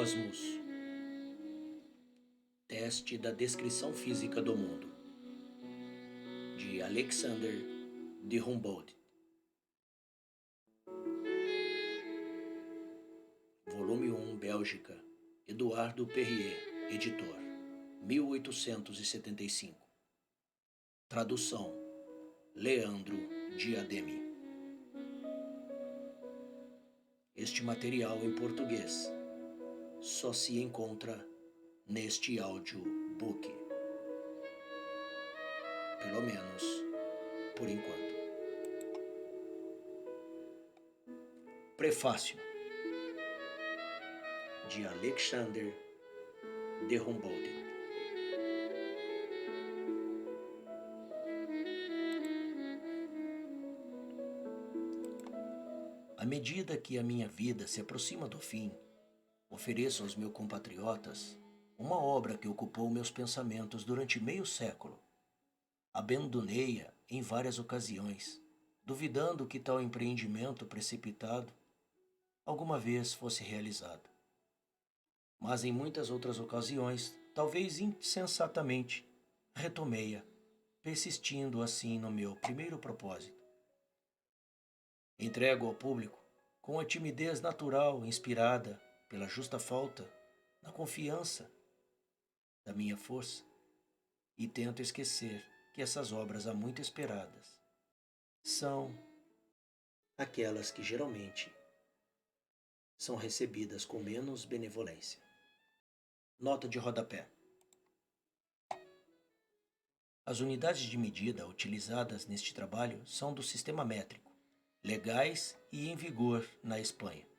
Cosmos. Teste da descrição física do mundo, de Alexander de Humboldt. Volume 1, Bélgica, Eduardo Perrier, editor, 1875. Tradução, Leandro Diademi. Este material em português só se encontra neste audiobook. Pelo menos por enquanto. Prefácio de Alexander de Humboldt. À medida que a minha vida se aproxima do fim, ofereço aos meus compatriotas uma obra que ocupou meus pensamentos durante meio século. Abandonei-a em várias ocasiões, duvidando que tal empreendimento precipitado alguma vez fosse realizado. Mas em muitas outras ocasiões, talvez insensatamente, retomei-a, persistindo assim no meu primeiro propósito. Entrego ao público, com a timidez natural inspirada pela justa falta na confiança da minha força, e tento esquecer que essas obras há muito esperadas são aquelas que geralmente são recebidas com menos benevolência. Nota de rodapé. As unidades de medida utilizadas neste trabalho são do sistema métrico, legais e em vigor na Espanha,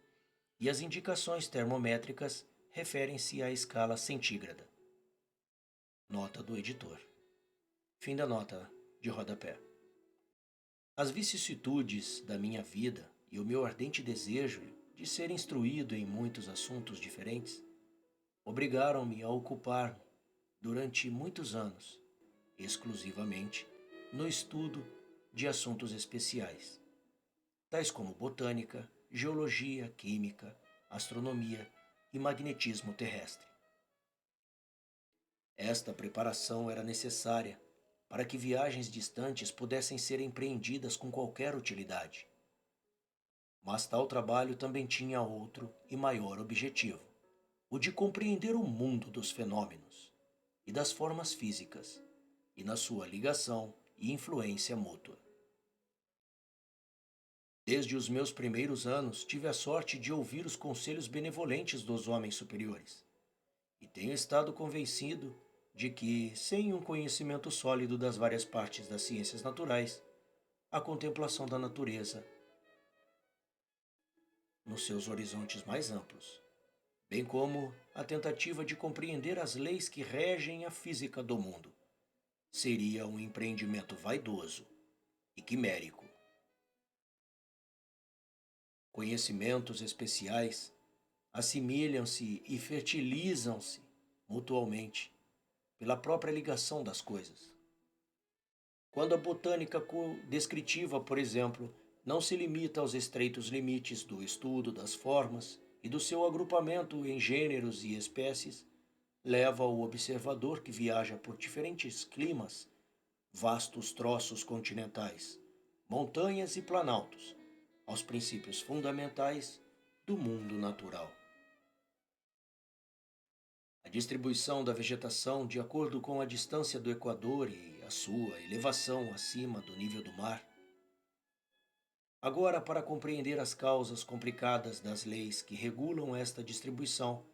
e as indicações termométricas referem-se à escala centígrada. Nota do editor. Fim da nota de rodapé. As vicissitudes da minha vida e o meu ardente desejo de ser instruído em muitos assuntos diferentes obrigaram-me a ocupar-me durante muitos anos, exclusivamente, no estudo de assuntos especiais, tais como botânica, geologia, química, astronomia e magnetismo terrestre. Esta preparação era necessária para que viagens distantes pudessem ser empreendidas com qualquer utilidade. Mas tal trabalho também tinha outro e maior objetivo, o de compreender o mundo dos fenômenos e das formas físicas, e na sua ligação e influência mútua. Desde os meus primeiros anos tive a sorte de ouvir os conselhos benevolentes dos homens superiores, e tenho estado convencido de que, sem um conhecimento sólido das várias partes das ciências naturais, a contemplação da natureza nos seus horizontes mais amplos, bem como a tentativa de compreender as leis que regem a física do mundo, seria um empreendimento vaidoso e quimérico. Conhecimentos especiais assimilham-se e fertilizam-se mutualmente pela própria ligação das coisas. Quando a botânica descritiva, por exemplo, não se limita aos estreitos limites do estudo das formas e do seu agrupamento em gêneros e espécies, leva o observador que viaja por diferentes climas, vastos troços continentais, montanhas e planaltos, aos princípios fundamentais do mundo natural. A distribuição da vegetação de acordo com a distância do Equador e a sua elevação acima do nível do mar. Agora, para compreender as causas complicadas das leis que regulam esta distribuição,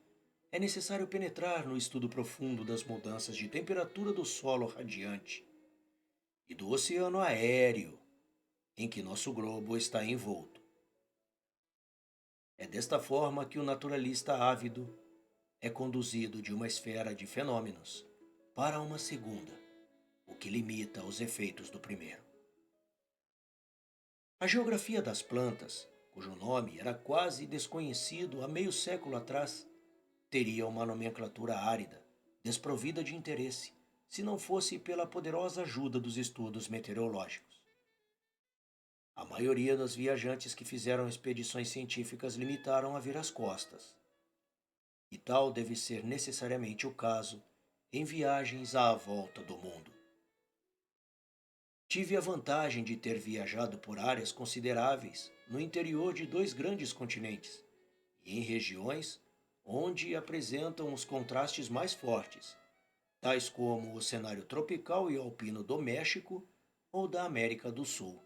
é necessário penetrar no estudo profundo das mudanças de temperatura do solo radiante e do oceano aéreo em que nosso globo está envolto. É desta forma que o naturalista ávido é conduzido de uma esfera de fenômenos para uma segunda, o que limita os efeitos do primeiro. A geografia das plantas, cujo nome era quase desconhecido há meio século atrás, teria uma nomenclatura árida, desprovida de interesse, se não fosse pela poderosa ajuda dos estudos meteorológicos. A maioria dos viajantes que fizeram expedições científicas limitaram a ver as costas. e tal deve ser necessariamente o caso em viagens à volta do mundo. Tive a vantagem de ter viajado por áreas consideráveis no interior de dois grandes continentes e em regiões onde apresentam os contrastes mais fortes, tais como o cenário tropical e alpino do México ou da América do Sul,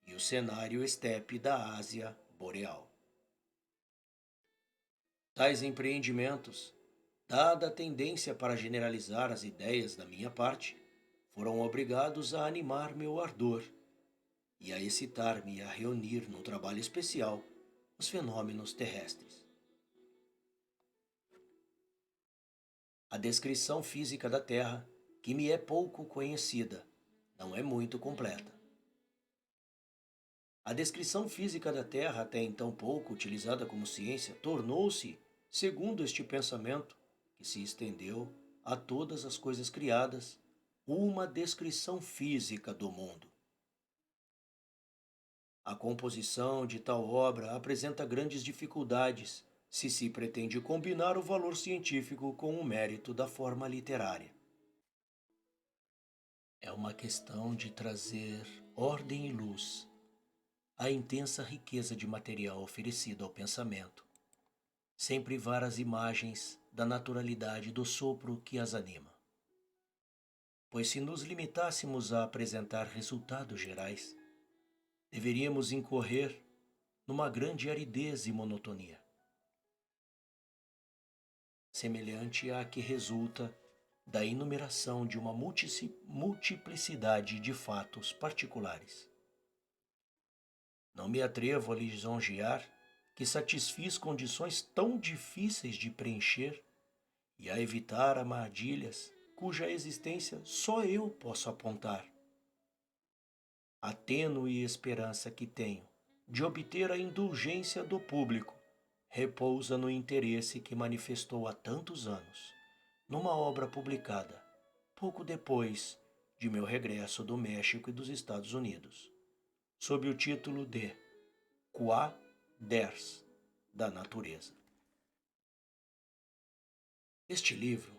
e o cenário estepe da Ásia Boreal. Tais empreendimentos, dada a tendência para generalizar as ideias da minha parte, foram obrigados a animar meu ardor e a excitar-me a reunir num trabalho especial os fenômenos terrestres. A descrição física da Terra, que me é pouco conhecida, não é muito completa. A descrição física da Terra, até então pouco utilizada como ciência, tornou-se, segundo este pensamento, que se estendeu a todas as coisas criadas, uma descrição física do mundo. A composição de tal obra apresenta grandes dificuldades se pretende combinar o valor científico com o mérito da forma literária. É uma questão de trazer ordem e luz à intensa riqueza de material oferecido ao pensamento, sem privar as imagens da naturalidade do sopro que as anima. Pois se nos limitássemos a apresentar resultados gerais, deveríamos incorrer numa grande aridez e monotonia, semelhante à que resulta da enumeração de uma multiplicidade de fatos particulares. Não me atrevo a lisonjear que satisfiz condições tão difíceis de preencher e a evitar armadilhas cuja existência só eu posso apontar. A tênue esperança que tenho de obter a indulgência do público repousa no interesse que manifestou há tantos anos numa obra publicada pouco depois de meu regresso do México e dos Estados Unidos, sob o título de Quaders da Natureza. Este livro,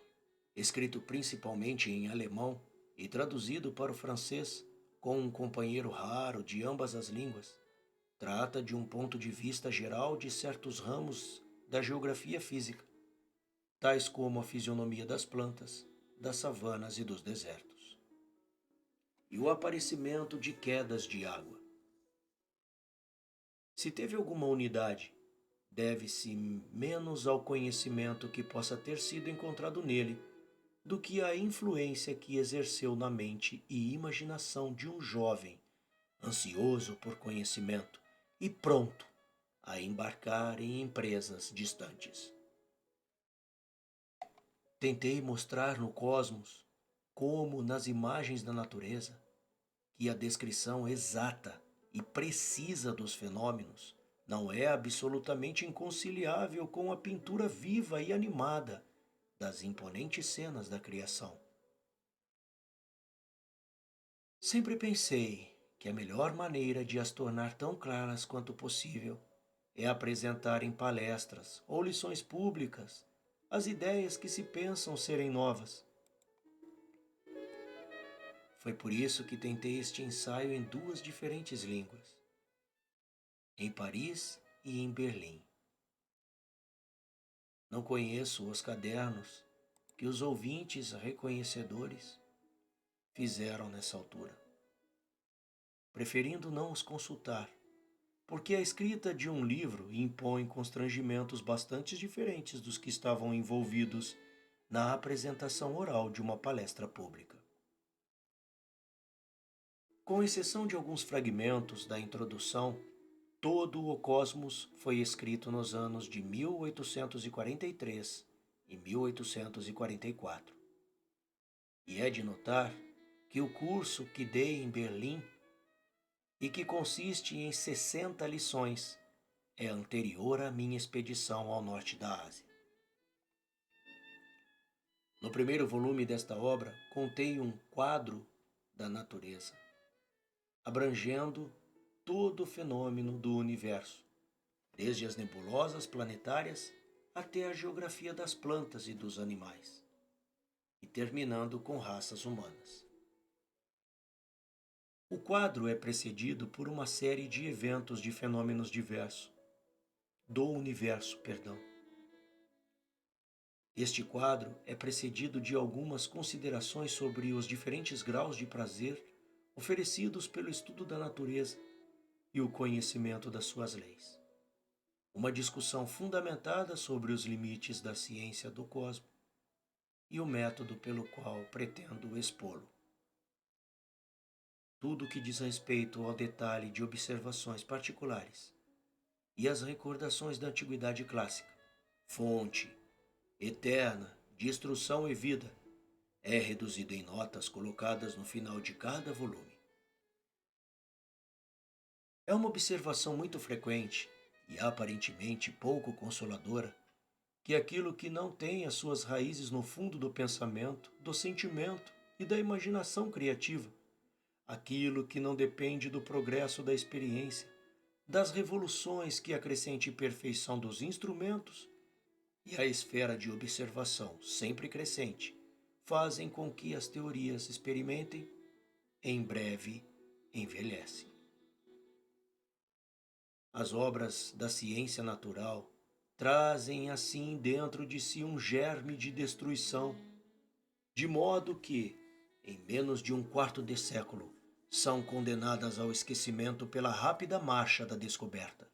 escrito principalmente em alemão e traduzido para o francês com um companheiro raro de ambas as línguas, trata de um ponto de vista geral de certos ramos da geografia física, tais como a fisionomia das plantas, das savanas e dos desertos, e o aparecimento de quedas de água. Se teve alguma unidade, deve-se menos ao conhecimento que possa ter sido encontrado nele do que à influência que exerceu na mente e imaginação de um jovem ansioso por conhecimento e pronto a embarcar em empresas distantes. Tentei mostrar no cosmos, como nas imagens da natureza, que a descrição exata e precisa dos fenômenos não é absolutamente inconciliável com a pintura viva e animada das imponentes cenas da criação. Sempre pensei que a melhor maneira de as tornar tão claras quanto possível é apresentar em palestras ou lições públicas as ideias que se pensam serem novas. Foi por isso que tentei este ensaio em duas diferentes línguas, em Paris e em Berlim. Não conheço os cadernos que os ouvintes reconhecedores fizeram nessa altura, preferindo não os consultar, porque a escrita de um livro impõe constrangimentos bastante diferentes dos que estavam envolvidos na apresentação oral de uma palestra pública. Com exceção de alguns fragmentos da introdução, todo o Cosmos foi escrito nos anos de 1843 e 1844. E é de notar que o curso que dei em Berlim, e que consiste em 60 lições, é anterior à minha expedição ao norte da Ásia. No primeiro volume desta obra, contei um quadro da natureza, abrangendo todo o fenômeno do universo, desde as nebulosas planetárias até a geografia das plantas e dos animais, e terminando com raças humanas. O quadro é precedido por uma série de eventos de fenômenos diversos, do universo, perdão. Este quadro é precedido de algumas considerações sobre os diferentes graus de prazer oferecidos pelo estudo da natureza e o conhecimento das suas leis. Uma discussão fundamentada sobre os limites da ciência do cosmos e o método pelo qual pretendo expô-lo. Tudo que diz respeito ao detalhe de observações particulares e as recordações da antiguidade clássica, fonte eterna de instrução e vida, é reduzido em notas colocadas no final de cada volume. É uma observação muito frequente e aparentemente pouco consoladora que aquilo que não tem as suas raízes no fundo do pensamento, do sentimento e da imaginação criativa, aquilo que não depende do progresso da experiência, das revoluções que acrescente perfeição dos instrumentos e a esfera de observação sempre crescente, fazem com que as teorias experimentem, em breve envelhecem. As obras da ciência natural trazem assim dentro de si um germe de destruição, de modo que, em menos de um quarto de século, são condenadas ao esquecimento pela rápida marcha da descoberta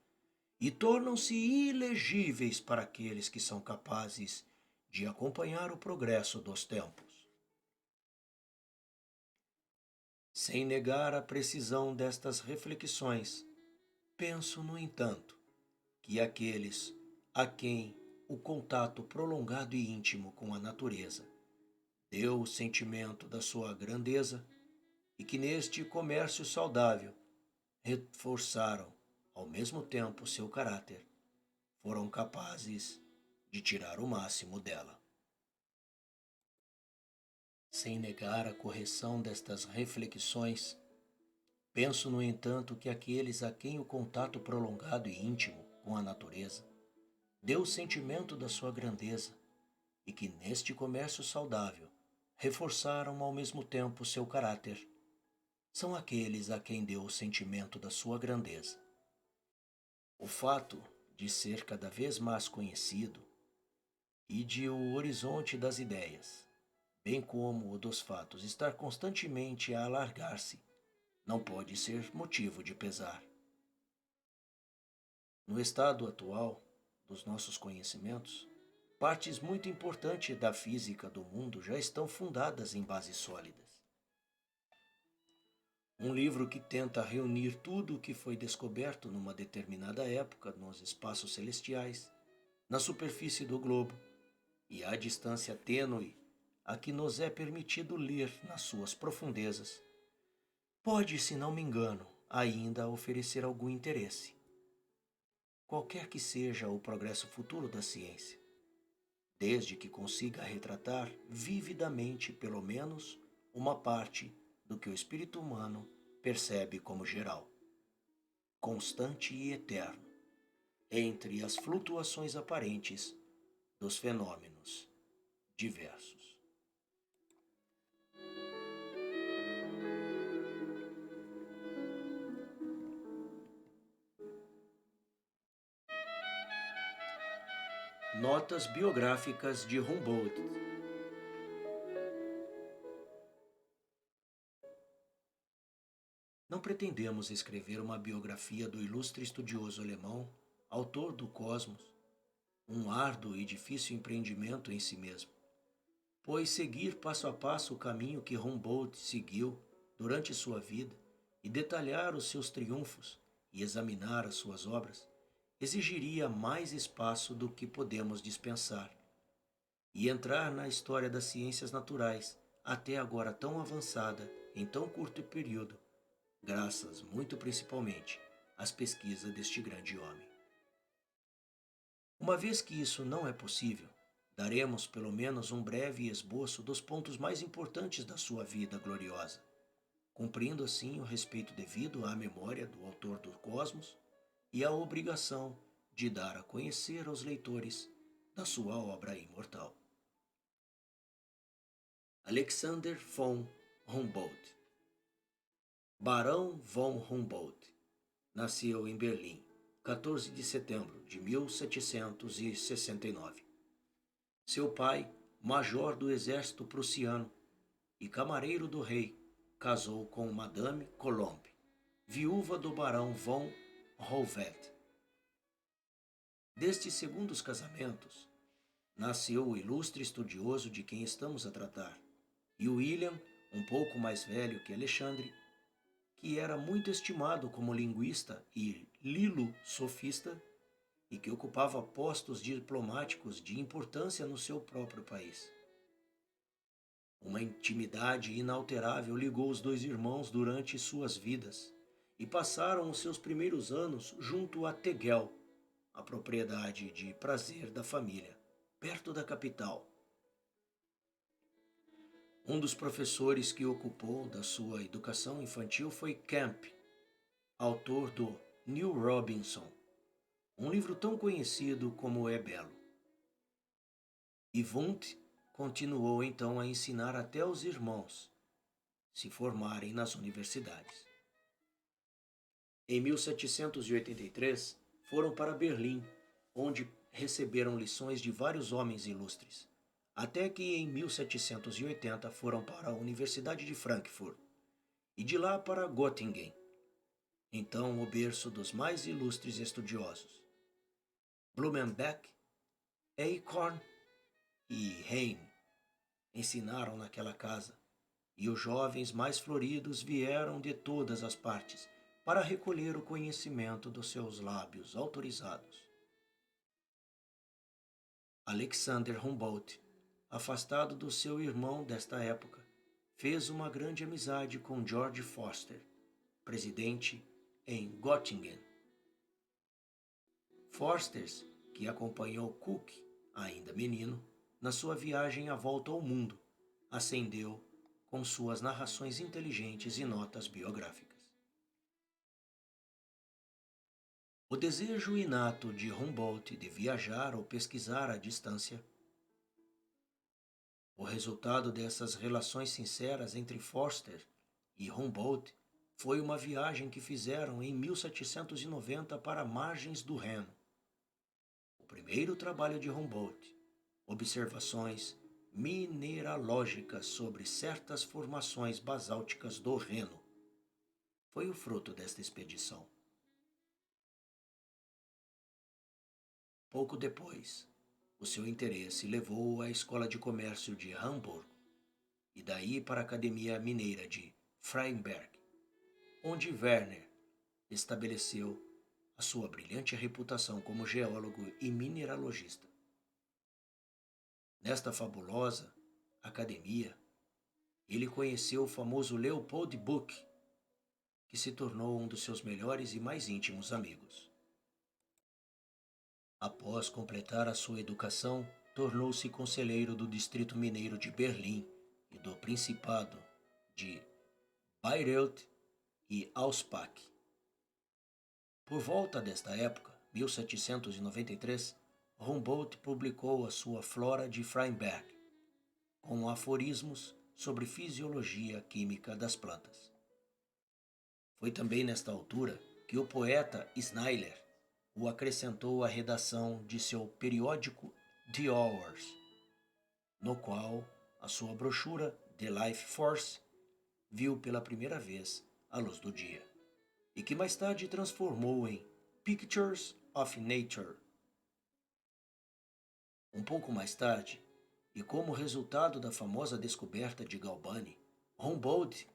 e tornam-se ilegíveis para aqueles que são capazes de acompanhar o progresso dos tempos. Sem negar a precisão destas reflexões, penso, no entanto, que aqueles a quem o contato prolongado e íntimo com a natureza deu o sentimento da sua grandeza e que neste comércio saudável reforçaram ao mesmo tempo seu caráter, foram capazes de tirar o máximo dela. Sem negar a correção destas reflexões, penso, no entanto, que aqueles a quem o contato prolongado e íntimo com a natureza deu o sentimento da sua grandeza e que neste comércio saudável reforçaram ao mesmo tempo seu caráter, são aqueles a quem deu o sentimento da sua grandeza. O fato de ser cada vez mais conhecido e de o horizonte das ideias, bem como o dos fatos, estar constantemente a alargar-se, não pode ser motivo de pesar. No estado atual dos nossos conhecimentos, partes muito importantes da física do mundo já estão fundadas em bases sólidas. Um livro que tenta reunir tudo o que foi descoberto numa determinada época nos espaços celestiais, na superfície do globo e à distância tênue a que nos é permitido ler nas suas profundezas, pode, se não me engano, ainda oferecer algum interesse. Qualquer que seja o progresso futuro da ciência, desde que consiga retratar vividamente pelo menos uma parte do que o espírito humano percebe como geral, constante e eterno, entre as flutuações aparentes dos fenômenos diversos. Notas biográficas de Humboldt. Não pretendemos escrever uma biografia do ilustre estudioso alemão, autor do Cosmos, um árduo e difícil empreendimento em si mesmo, pois seguir passo a passo o caminho que Humboldt seguiu durante sua vida e detalhar os seus triunfos e examinar as suas obras exigiria mais espaço do que podemos dispensar, e entrar na história das ciências naturais, até agora tão avançada em tão curto período, graças muito principalmente às pesquisas deste grande homem. Uma vez que isso não é possível, daremos pelo menos um breve esboço dos pontos mais importantes da sua vida gloriosa, cumprindo assim o respeito devido à memória do autor do Cosmos e a obrigação de dar a conhecer aos leitores da sua obra imortal. Alexander von Humboldt. Barão von Humboldt nasceu em Berlim, 14 de setembro de 1769. Seu pai, major do exército prussiano e camareiro do rei, casou com Madame Colombe, viúva do barão von Rouvet. Destes segundos casamentos, nasceu o ilustre estudioso de quem estamos a tratar, e William, um pouco mais velho que Alexandre, que era muito estimado como linguista e lilo-sofista e que ocupava postos diplomáticos de importância no seu próprio país. Uma intimidade inalterável ligou os dois irmãos durante suas vidas e passaram os seus primeiros anos junto a Tegel, a propriedade de prazer da família, perto da capital. Um dos professores que ocupou da sua educação infantil foi Camp, autor do New Robinson, um livro tão conhecido como é belo. E Wundt continuou então a ensinar até os irmãos se formarem nas universidades. Em 1783, foram para Berlim, onde receberam lições de vários homens ilustres, até que em 1780 foram para a Universidade de Frankfurt e de lá para Göttingen, então o berço dos mais ilustres estudiosos. Blumenbach, Eichhorn e Heim ensinaram naquela casa, e os jovens mais floridos vieram de todas as partes para recolher o conhecimento dos seus lábios autorizados. Alexander Humboldt, afastado do seu irmão desta época, fez uma grande amizade com George Foster, presidente em Göttingen. Foster, que acompanhou Cook, ainda menino, na sua viagem à volta ao mundo, ascendeu com suas narrações inteligentes e notas biográficas. O desejo inato de Humboldt de viajar ou pesquisar à distância. O resultado dessas relações sinceras entre Foster e Humboldt foi uma viagem que fizeram em 1790 para margens do Reno. O primeiro trabalho de Humboldt, observações mineralógicas sobre certas formações basálticas do Reno, foi o fruto desta expedição. Pouco depois, o seu interesse levou-o à Escola de Comércio de Hamburgo e daí para a Academia Mineira de Freiberg, onde Werner estabeleceu a sua brilhante reputação como geólogo e mineralogista. Nesta fabulosa academia, ele conheceu o famoso Leopold Buch, que se tornou um dos seus melhores e mais íntimos amigos. Após completar a sua educação, tornou-se conselheiro do Distrito Mineiro de Berlim e do Principado de Bayreuth e Auspach. Por volta desta época, 1793, Humboldt publicou a sua Flora de Freiberg, com aforismos sobre fisiologia química das plantas. Foi também nesta altura que o poeta Snyder o acrescentou à redação de seu periódico The Hours, no qual a sua brochura The Life Force viu pela primeira vez a luz do dia, e que mais tarde transformou em Pictures of Nature. Um pouco mais tarde, e como resultado da famosa descoberta de Galvani, Humboldt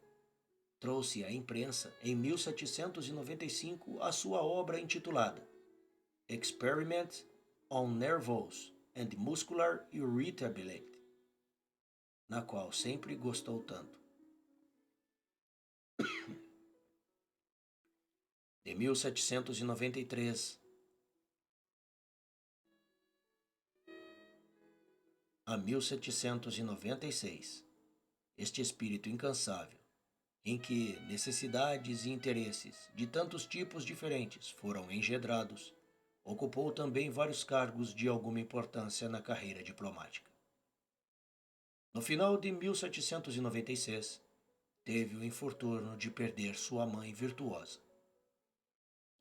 trouxe à imprensa em 1795 a sua obra intitulada Experiment on Nervous and Muscular Irritability, na qual sempre gostou tanto. De 1793 a 1796, este espírito incansável, em que necessidades e interesses de tantos tipos diferentes foram engendrados, ocupou também vários cargos de alguma importância na carreira diplomática. No final de 1796, teve o infortúnio de perder sua mãe virtuosa.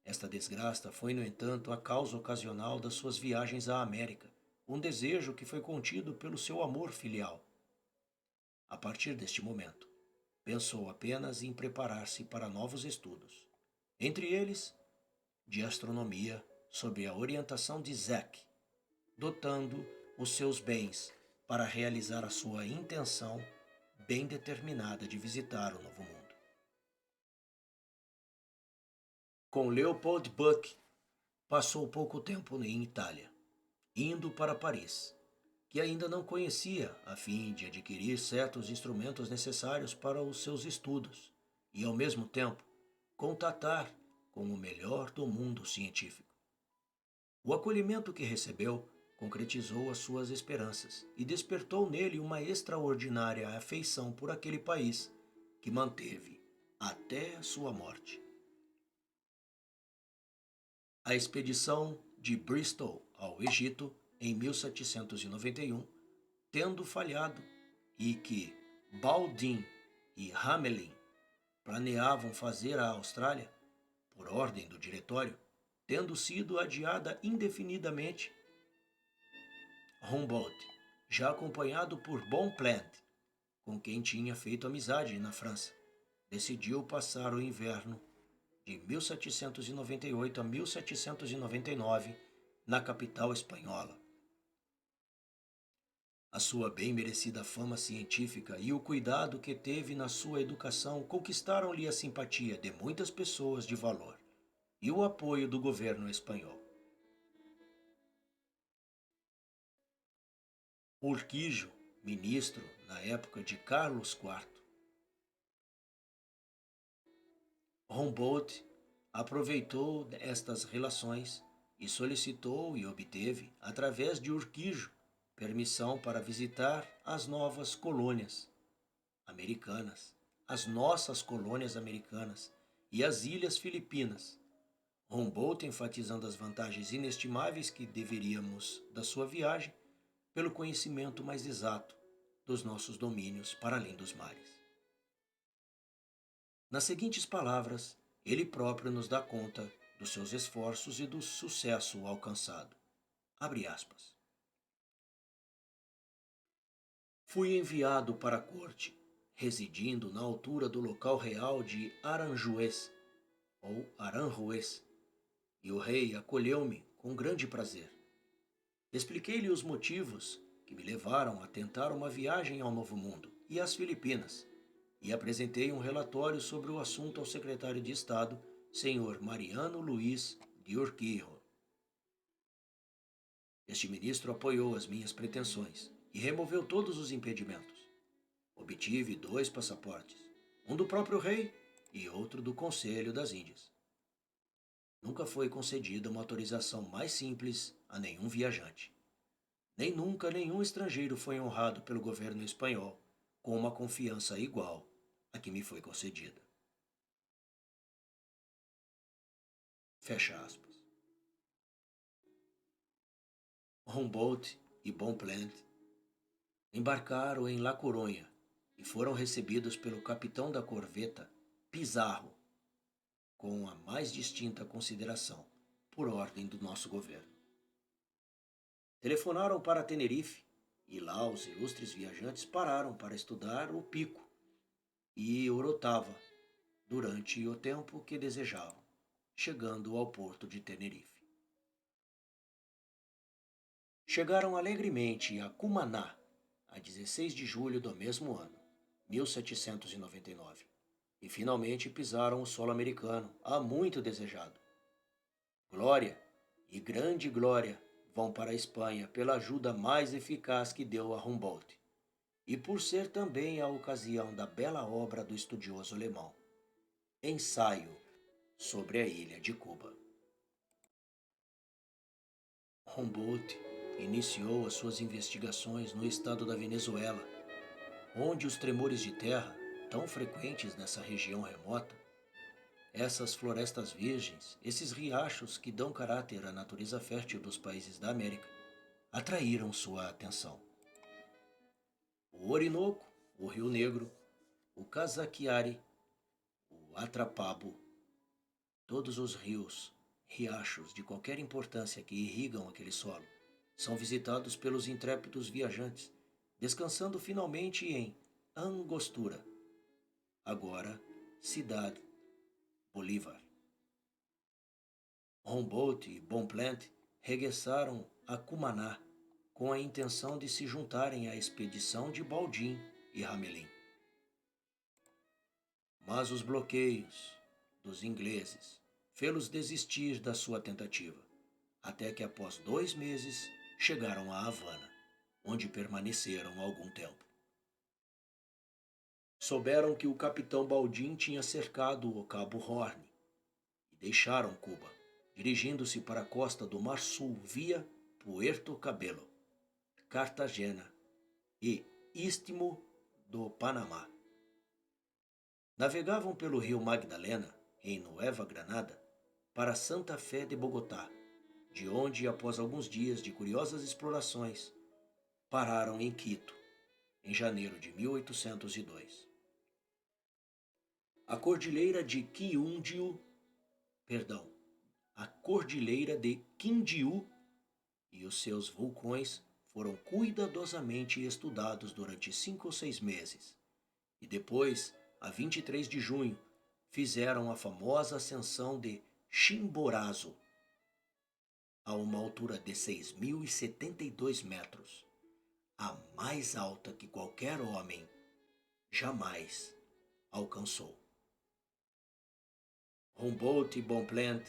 Esta desgraça foi, no entanto, a causa ocasional das suas viagens à América, um desejo que foi contido pelo seu amor filial. A partir deste momento, pensou apenas em preparar-se para novos estudos, entre eles de astronomia sob a orientação de Zech, dotando os seus bens para realizar a sua intenção bem determinada de visitar o Novo Mundo. Com Leopold Buck, passou pouco tempo em Itália, indo para Paris, que ainda não conhecia, a fim de adquirir certos instrumentos necessários para os seus estudos e, ao mesmo tempo, contatar com o melhor do mundo científico. O acolhimento que recebeu concretizou as suas esperanças e despertou nele uma extraordinária afeição por aquele país, que manteve até a sua morte. A expedição de Bristol ao Egito em 1791, tendo falhado, e que Baldwin e Hamelin planeavam fazer à Austrália, por ordem do diretório, tendo sido adiada indefinidamente, Humboldt, já acompanhado por Bonpland, com quem tinha feito amizade na França, decidiu passar o inverno de 1798 a 1799 na capital espanhola. A sua bem merecida fama científica e o cuidado que teve na sua educação conquistaram-lhe a simpatia de muitas pessoas de valor e o apoio do governo espanhol. Urquijo, ministro na época de Carlos IV. Humboldt aproveitou estas relações e solicitou e obteve, através de Urquijo, permissão para visitar as novas colônias americanas, as nossas colônias americanas e as ilhas Filipinas. Humboldt enfatizando as vantagens inestimáveis que deveríamos da sua viagem pelo conhecimento mais exato dos nossos domínios para além dos mares. Nas seguintes palavras, ele próprio nos dá conta dos seus esforços e do sucesso alcançado. Abre aspas. Fui enviado para a corte, residindo na altura do local real de Aranjuez, ou Aranjuez, e o rei acolheu-me com grande prazer. Expliquei-lhe os motivos que me levaram a tentar uma viagem ao Novo Mundo e às Filipinas, e apresentei um relatório sobre o assunto ao secretário de Estado, senhor Mariano Luiz de Urquijo. Este ministro apoiou as minhas pretensões e removeu todos os impedimentos. Obtive 2 passaportes, um do próprio rei e outro do Conselho das Índias. Nunca foi concedida uma autorização mais simples a nenhum viajante. Nem nunca nenhum estrangeiro foi honrado pelo governo espanhol com uma confiança igual à que me foi concedida. Fecha aspas. Humboldt e Bonpland embarcaram em La Coruña e foram recebidos pelo capitão da corveta Pizarro com a mais distinta consideração por ordem do nosso governo. Telefonaram para Tenerife e lá os ilustres viajantes pararam para estudar o Pico e Orotava durante o tempo que desejavam, chegando ao porto de Tenerife. Chegaram alegremente a Cumaná, a 16 de julho do mesmo ano, 1799, e finalmente pisaram o solo americano, há muito desejado. Glória e grande glória vão para a Espanha pela ajuda mais eficaz que deu a Humboldt, e por ser também a ocasião da bela obra do estudioso alemão, Ensaio sobre a ilha de Cuba. Humboldt iniciou as suas investigações no estado da Venezuela, onde os tremores de terra, tão frequentes nessa região remota, Essas florestas virgens, esses riachos que dão caráter à natureza fértil dos países da América, atraíram sua atenção. O Orinoco, o Rio Negro, o Casaquiari, o Atrapapo, todos os rios, riachos de qualquer importância que irrigam aquele solo, são visitados pelos intrépidos viajantes, descansando finalmente em Angostura, agora cidade Bolívar. Humboldt e Bonpland regressaram a Cumaná com a intenção de se juntarem à expedição de Baldin e Hamelin. Mas os bloqueios dos ingleses fê-los desistir da sua tentativa, até que após 2 meses chegaram a Havana, onde permaneceram algum tempo. Souberam que o capitão Baldin tinha cercado o Cabo Horn e deixaram Cuba, dirigindo-se para a costa do Mar Sul via Puerto Cabello, Cartagena e Istmo do Panamá. Navegavam pelo rio Magdalena, em Nueva Granada, para Santa Fé de Bogotá, de onde, após alguns dias de curiosas explorações, pararam em Quito, em janeiro de 1802. A Cordilheira de Quindiu e os seus vulcões foram cuidadosamente estudados durante 5 ou 6 meses, e depois, a 23 de junho, fizeram a famosa ascensão de Chimborazo, a uma altura de 6.072 metros, a mais alta que qualquer homem jamais alcançou. Humboldt e Bonpland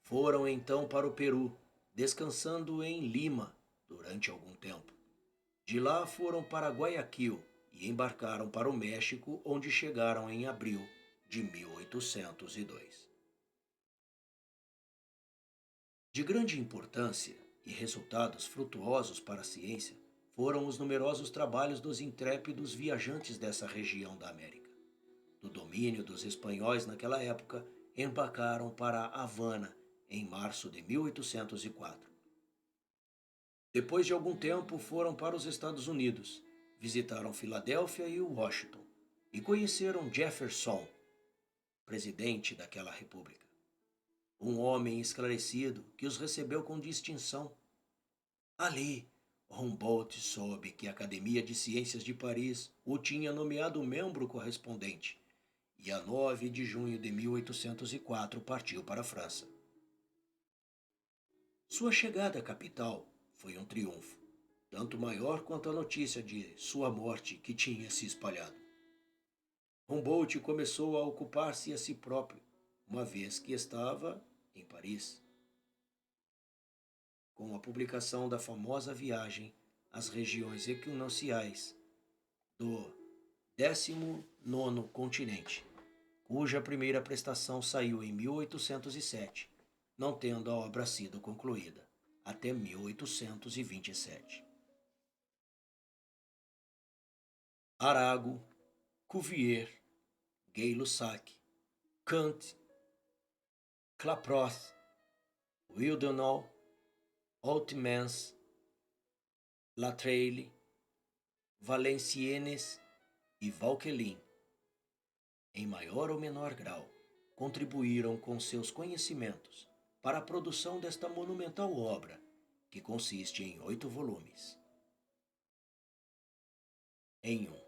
foram então para o Peru, descansando em Lima durante algum tempo. De lá foram para Guayaquil e embarcaram para o México, onde chegaram em abril de 1802. De grande importância e resultados frutuosos para a ciência foram os numerosos trabalhos dos intrépidos viajantes dessa região da América. Do domínio dos espanhóis naquela época, embarcaram para Havana em março de 1804. Depois de algum tempo, foram para os Estados Unidos, visitaram Filadélfia e Washington e conheceram Jefferson, presidente daquela república. Um homem esclarecido que os recebeu com distinção. Ali, Humboldt soube que a Academia de Ciências de Paris o tinha nomeado membro correspondente e a 9 de junho de 1804 partiu para a França. Sua chegada à capital foi um triunfo, tanto maior quanto a notícia de sua morte que tinha se espalhado. Humboldt começou a ocupar-se a si próprio, uma vez que estava em Paris. Com a publicação da famosa viagem às regiões equinociais do 19º continente, cuja primeira prestação saiu em 1807, não tendo a obra sido concluída até 1827. Arago, Cuvier, Gay-Lussac, Kant, Klaproth, Wildenol, Oltmans, Latreille, Valenciennes e Vauquelin, em maior ou menor grau, contribuíram com seus conhecimentos para a produção desta monumental obra, que consiste em 8 volumes. Em 1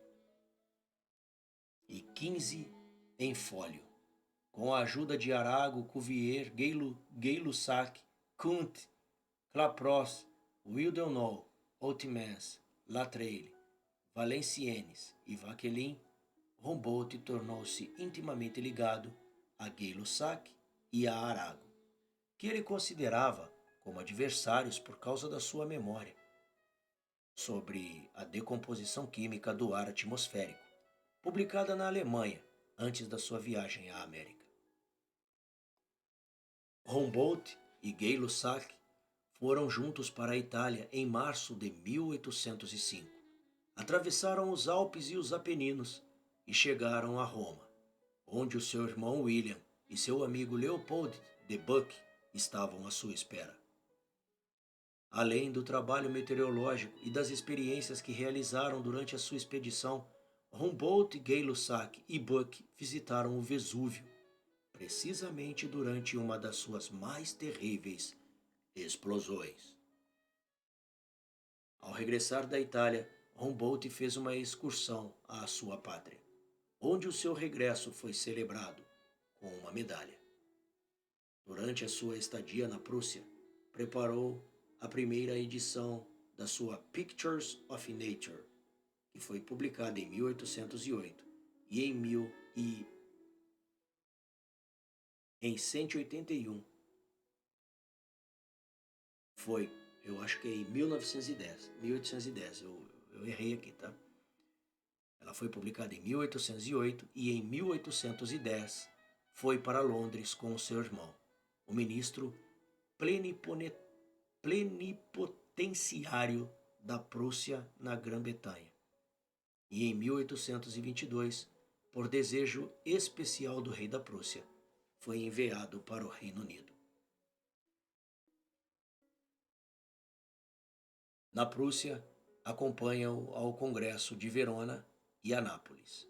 e 15 em fólio, com a ajuda de Arago, Cuvier, Gay-Lussac, Kunt, Klaproth, Wildenol, Oltmans, Latreille, Valenciennes e Vauquelin, Humboldt tornou-se intimamente ligado a Gay-Lussac e a Arago, que ele considerava como adversários por causa da sua memória sobre a decomposição química do ar atmosférico, publicada na Alemanha antes da sua viagem à América. Humboldt e Gay-Lussac foram juntos para a Itália em março de 1805. Atravessaram os Alpes e os Apeninos e chegaram a Roma, onde o seu irmão William e seu amigo Leopold de Buck estavam à sua espera. Além do trabalho meteorológico e das experiências que realizaram durante a sua expedição, Humboldt, Gay-Lussac e Buck visitaram o Vesúvio, precisamente durante uma das suas mais terríveis explosões. Ao regressar da Itália, Humboldt fez uma excursão à sua pátria, onde o seu regresso foi celebrado com uma medalha. Durante a sua estadia na Prússia, preparou a primeira edição da sua Pictures of Nature, que foi publicada em 1808 e em 181 foi, eu acho que é em 1910, 1810, eu errei aqui, tá? Ela foi publicada em 1808 e em 1810 foi para Londres com seu irmão, o ministro plenipotenciário da Prússia na Grã-Bretanha. E em 1822, por desejo especial do rei da Prússia, foi enviado para o Reino Unido. Na Prússia, acompanha-o ao Congresso de Verona e a Nápoles.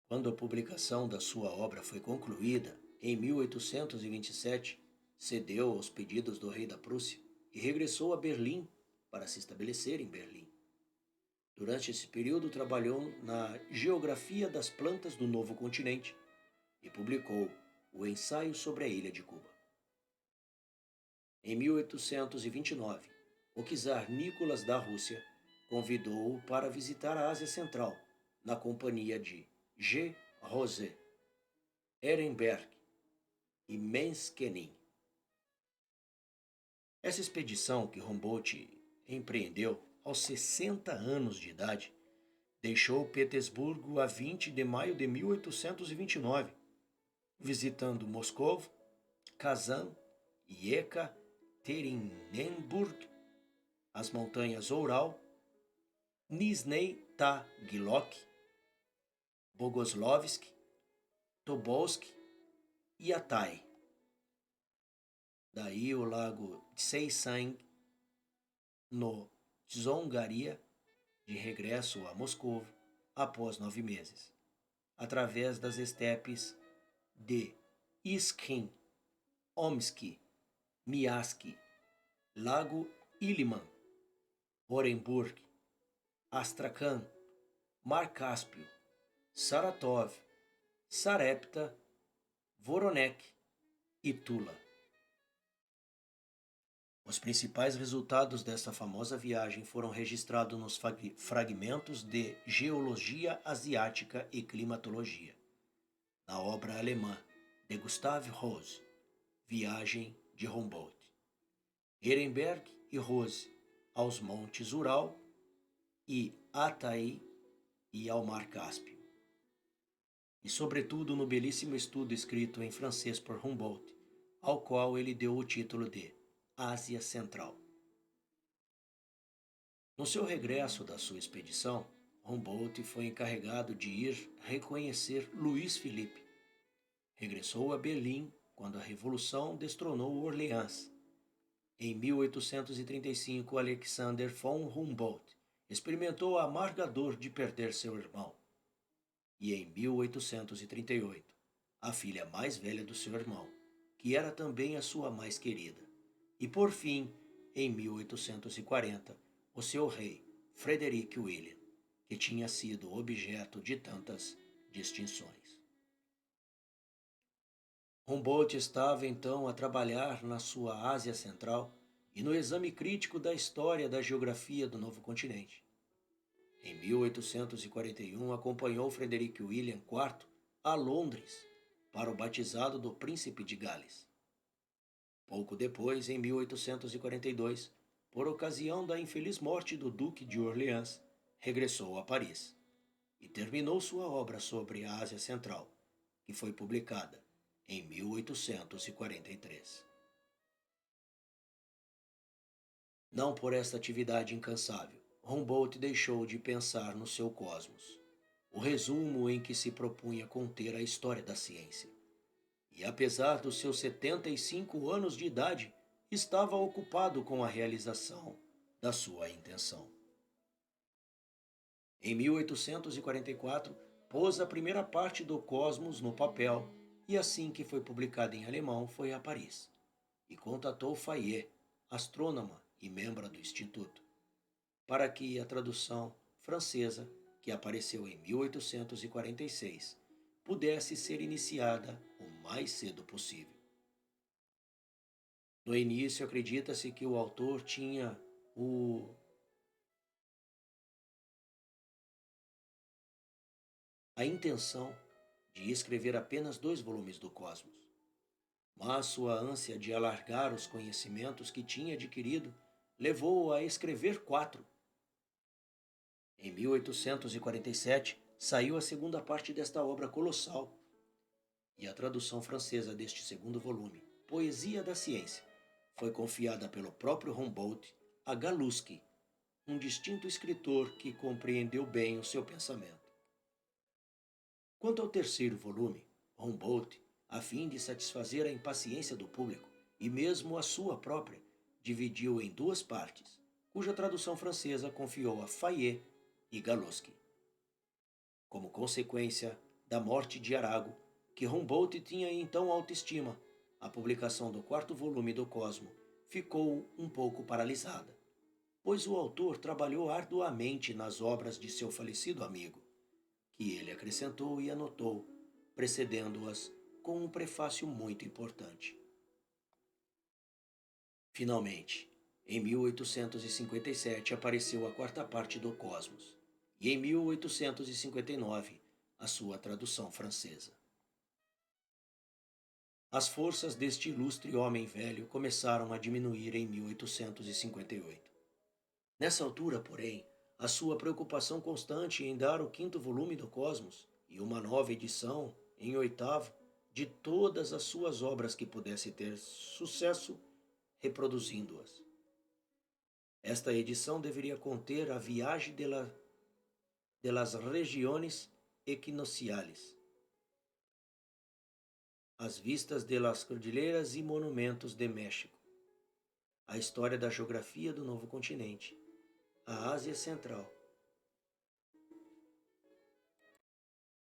Quando a publicação da sua obra foi concluída, em 1827, cedeu aos pedidos do rei da Prússia e regressou a Berlim para se estabelecer em Berlim. Durante esse período, trabalhou na geografia das plantas do novo continente e publicou o Ensaio sobre a Ilha de Cuba. Em 1829, o czar Nicolas da Rússia convidou-o para visitar a Ásia Central, na companhia de G. Rosé, Ehrenberg e Menskenin. Essa expedição que Humboldt empreendeu aos 60 anos de idade deixou Petersburgo a 20 de maio de 1829, visitando Moscou, Kazan, Ekaterinenburg, as montanhas Oural, Nizhny Tagilok, Bogoslovsk, Tobolsk e Altai. Daí o lago Seisang, no Dzongaria, de regresso a Moscou após 9 meses, através das estepes de Ischim, Omsk, Miask, Lago Iliman, Orenburg, Astrakhan, Mar Cáspio, Saratov, Sarepta, Voronek e Tula. Os principais resultados desta famosa viagem foram registrados nos fragmentos de Geologia Asiática e Climatologia, na obra alemã de Gustav Rose, Viagem de Humboldt. Ehrenberg e Rose aos Montes Ural e Altai e ao Mar Cáspio. E sobretudo no belíssimo estudo escrito em francês por Humboldt, ao qual ele deu o título de Ásia Central. No seu regresso da sua expedição, Humboldt foi encarregado de ir reconhecer Luís Filipe. Regressou a Berlim quando a Revolução destronou Orleans. Em 1835, Alexander von Humboldt experimentou o amarga dor de perder seu irmão. E em 1838, a filha mais velha do seu irmão, que era também a sua mais querida. E por fim, em 1840, o seu rei, Frederick William, que tinha sido objeto de tantas distinções. Humboldt estava então a trabalhar na sua Ásia Central e no exame crítico da história da geografia do novo continente. Em 1841, acompanhou Frederick William IV a Londres para o batizado do Príncipe de Gales. Pouco depois, em 1842, por ocasião da infeliz morte do Duque de Orleans, regressou a Paris e terminou sua obra sobre a Ásia Central, que foi publicada em 1843. Não por esta atividade incansável, Humboldt deixou de pensar no seu cosmos. o resumo em que se propunha conter a história da ciência. E apesar dos seus 75 anos de idade, estava ocupado com a realização da sua intenção. Em 1844, pôs a primeira parte do Cosmos no papel e assim que foi publicada em alemão foi a Paris e contatou Fayet, astrônoma e membro do Instituto, para que a tradução francesa, que apareceu em 1846, pudesse ser iniciada o mais cedo possível. No início, acredita-se que o autor tinha a intenção de escrever apenas 2 volumes do Cosmos, mas sua ânsia de alargar os conhecimentos que tinha adquirido levou-o a escrever 4. Em 1847, saiu a segunda parte desta obra colossal, e a tradução francesa deste segundo volume, Poesia da Ciência, foi confiada pelo próprio Humboldt a Galusky, um distinto escritor que compreendeu bem o seu pensamento. Quanto ao terceiro volume, Humboldt, a fim de satisfazer a impaciência do público e mesmo a sua própria, dividiu em 2 partes, cuja tradução francesa confiou a Fayet e Galusky. Como consequência da morte de Arago, que Humboldt tinha então autoestima, a publicação do 4º volume do Cosmo ficou um pouco paralisada, pois o autor trabalhou arduamente nas obras de seu falecido amigo, que ele acrescentou e anotou, precedendo-as com um prefácio muito importante. Finalmente, em 1857 apareceu a 4ª parte do Cosmos, e em 1859 a sua tradução francesa. As forças deste ilustre homem velho começaram a diminuir em 1858. Nessa altura, porém, a sua preocupação constante em dar o 5º volume do Cosmos e uma nova edição, em 8º, de todas as suas obras que pudesse ter sucesso, reproduzindo-as. Esta edição deveria conter a Viagem de las Regiones Equinociales, as vistas de las Cordilleras e Monumentos de México, a história da geografia do novo continente, a Ásia Central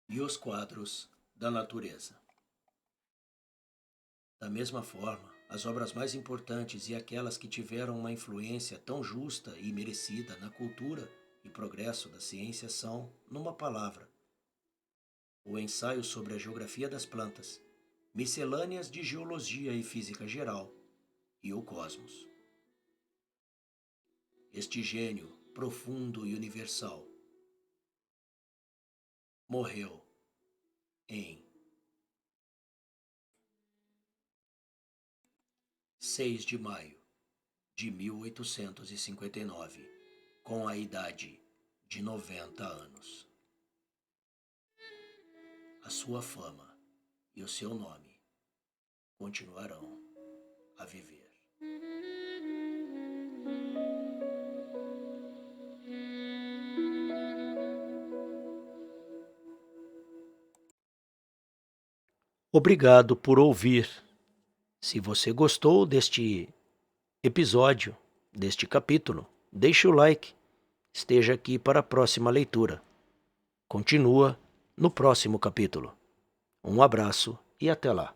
e os quadros da natureza. Da mesma forma, as obras mais importantes e aquelas que tiveram uma influência tão justa e merecida na cultura e progresso da ciência são, numa palavra, o ensaio sobre a geografia das plantas, miscelâneas de geologia e física geral e o Cosmos. Este gênio profundo e universal morreu em 6 de maio de 1859, com a idade de 90 anos. A sua fama e o seu nome continuarão a viver. Obrigado por ouvir. Se você gostou deste episódio, deste capítulo, deixe o like. Esteja aqui para a próxima leitura. Continua no próximo capítulo. Um abraço e até lá.